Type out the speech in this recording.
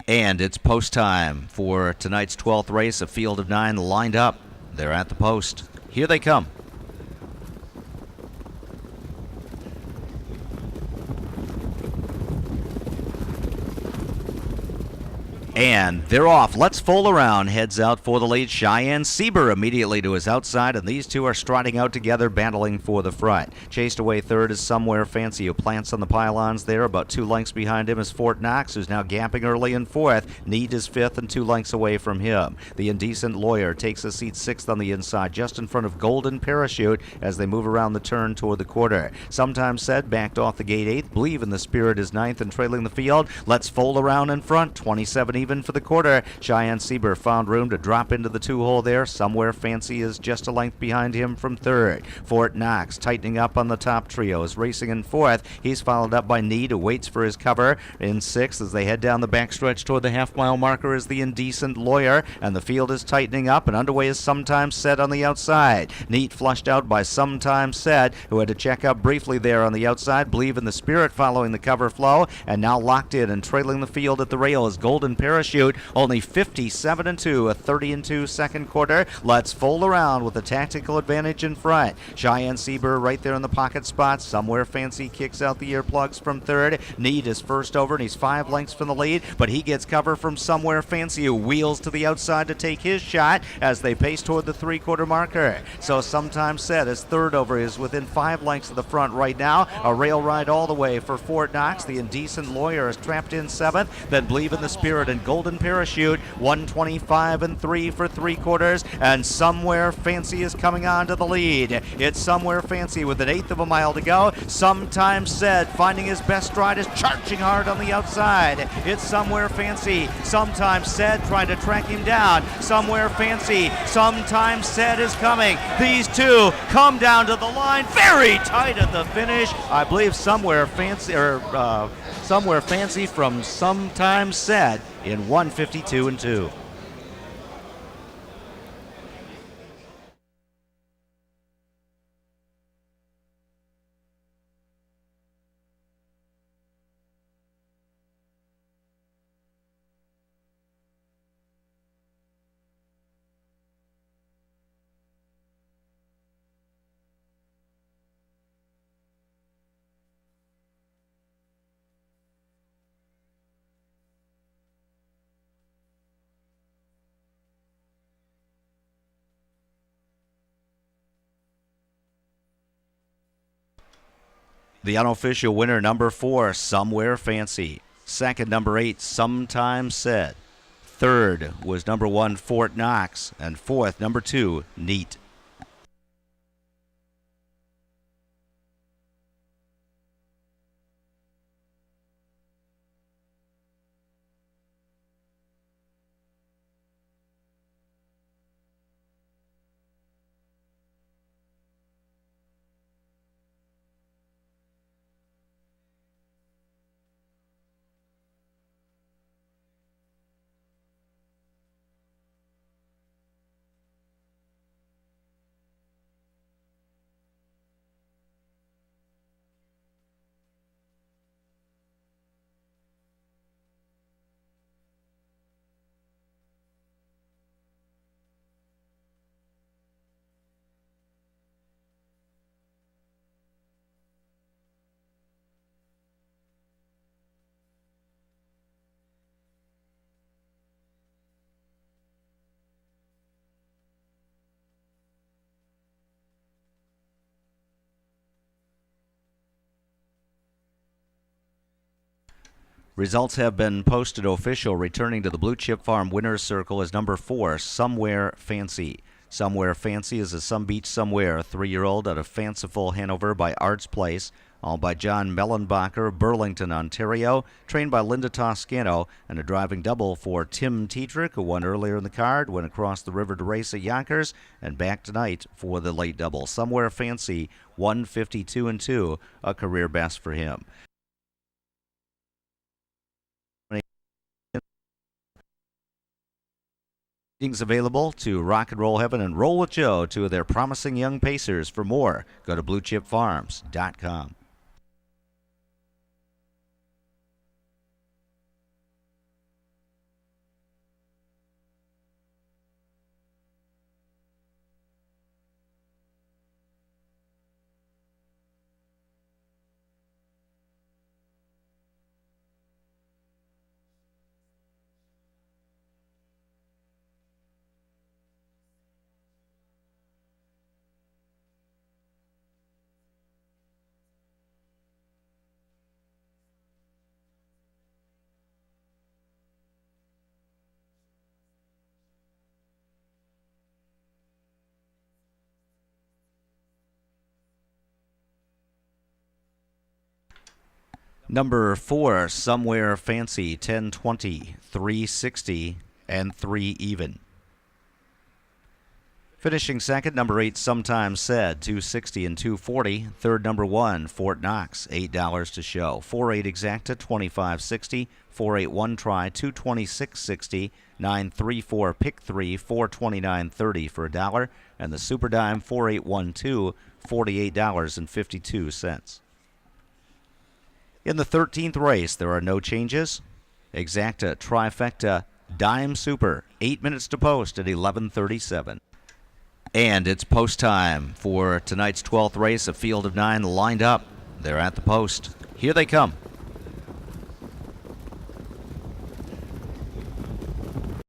And it's post time for tonight's 12th race. A field of 9 lined up. They're at the post. Here they come. And they're off. Let's Fool Around heads out for the lead. Cheyenne Sieber immediately to his outside, and these two are striding out together, battling for the front. Chased away third is Somewhere Fancy, who plants on the pylons there. About 2 lengths behind him is Fort Knox, who's now gapping early in fourth. Need is fifth and 2 lengths away from him. The Indecent Lawyer takes a seat sixth on the inside, just in front of Golden Parachute as they move around the turn toward the quarter. Sometimes Said backed off the gate eighth. Believe in the Spirit is ninth and trailing the field. Let's Fool Around in front. 27 even for the quarter. Cheyenne Sieber found room to drop into the 2-hole there. Somewhere Fancy is just a length behind him from third. Fort Knox tightening up on the top trio is racing in fourth. He's followed up by Need, who waits for his cover in sixth. As they head down the backstretch toward the half-mile marker is the Indecent Lawyer, and the field is tightening up, and underway is Sometimes Said on the outside. Need flushed out by Sometimes Said, who had to check up briefly there on the outside. Believe in the Spirit following the cover flow, and now locked in and trailing the field at the rail is Golden Parachute. Only 57-2, a 30-2 second quarter. Let's Fool Around with a tactical advantage in front. Cheyenne Sieber right there in the pocket spot. Somewhere Fancy kicks out the earplugs from third. Need is first over, and he's 5 lengths from the lead, but he gets cover from Somewhere Fancy, who wheels to the outside to take his shot as they pace toward the 3-quarter marker. So Sometimes Said is third over, is within 5 lengths of the front right now. A rail ride all the way for Fort Knox. The Indecent Lawyer is trapped in 7th. Then Believe in the Spirit and Golden Parachute, 125-3 for 3 quarters, and Somewhere Fancy is coming on to the lead. It's Somewhere Fancy with an 1/8 of a mile to go. Sometimes Said, finding his best stride, is charging hard on the outside. It's Somewhere Fancy. Sometimes Said trying to track him down. Somewhere Fancy. Sometimes Said is coming. These two come down to the line very tight at the finish. I believe Somewhere Fancy from Sometimes Said in 152-2. The unofficial winner, number 4, Somewhere Fancy. Second, number 8, Sometimes Said. Third was number 1, Fort Knox. And fourth, number 2, Neat. Results have been posted official. Returning to the Blue Chip Farm winner's circle is number 4, Somewhere Fancy. Somewhere Fancy is a Some Beach Somewhere, a 3-year-old out of fanciful Hanover by Arts Place, all by John Mellenbacher of Burlington, Ontario, trained by Linda Toscano, and a driving double for Tim Tetrick, who won earlier in the card, went across the river to race at Yonkers, and back tonight for the late double. Somewhere Fancy, 152-2, a career best for him. Meetings available to Rock and Roll Heaven and Roll with Joe, 2 of their promising young pacers. For more, go to BlueChipFarms.com. Number 4, Somewhere Fancy, 1020, 360, and 3 even. Finishing second, number 8, Sometimes Said, 260 and 240. Third, number 1, Fort Knox, $8 to show. 4-8 Exacta, 25.60. 4-8 One Try, 226.60. 9-3-4 Pick 3, 429.30 for $1. And the Super Dime, 4-8-1-2, $48.52. In the 13th race, there are no changes. Exacta, Trifecta, Dime Super, 8 minutes to post at 11:37. And it's post time for tonight's 12th race, a field of 9 lined up. They're at the post. Here they come.